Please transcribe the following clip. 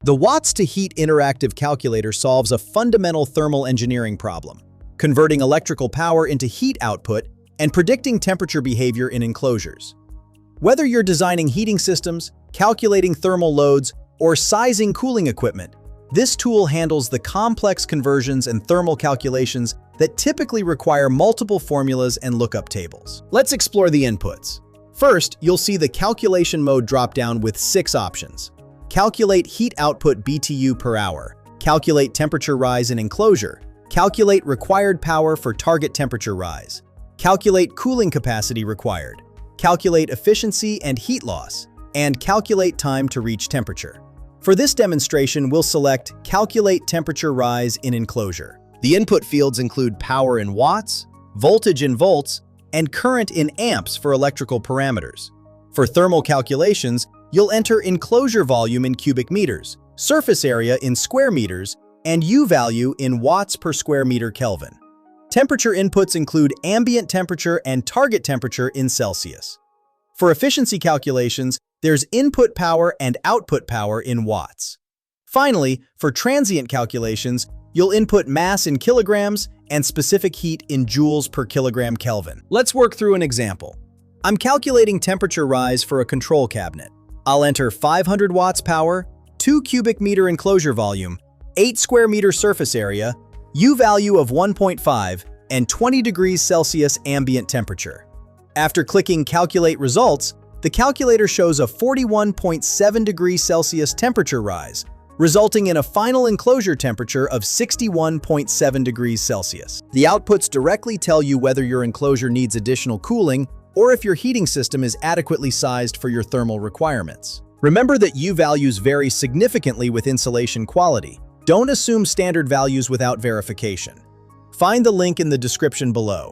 The watts to heat interactive calculator solves a fundamental thermal engineering problem, converting electrical power into heat output and predicting temperature behavior in enclosures. Whether you're designing heating systems, calculating thermal loads, or sizing cooling equipment, this tool handles the complex conversions and thermal calculations that typically require multiple formulas and lookup tables. Let's explore the inputs. First, you'll see the calculation mode drop-down with 6 options. Calculate heat output BTU per hour, calculate temperature rise in enclosure, calculate required power for target temperature rise, calculate cooling capacity required, calculate efficiency and heat loss, and calculate time to reach temperature. For this demonstration, we'll select Calculate Temperature Rise in Enclosure. The input fields include power in watts, voltage in volts, and current in amps for electrical parameters. For thermal calculations, you'll enter enclosure volume in cubic meters, surface area in square meters, and U value in watts per square meter Kelvin. Temperature inputs include ambient temperature and target temperature in Celsius. For efficiency calculations, there's input power and output power in watts. Finally, for transient calculations, you'll input mass in kilograms and specific heat in joules per kilogram Kelvin. Let's work through an example. I'm calculating temperature rise for a control cabinet. I'll enter 500 watts power, 2 cubic meter enclosure volume, 8 square meter surface area, U value of 1.5, and 20 degrees Celsius ambient temperature. After clicking Calculate Results, the calculator shows a 41.7 degrees Celsius temperature rise, resulting in a final enclosure temperature of 61.7 degrees Celsius. The outputs directly tell you whether your enclosure needs additional cooling or if your heating system is adequately sized for your thermal requirements. Remember that U values vary significantly with insulation quality. Don't assume standard values without verification. Find the link in the description below.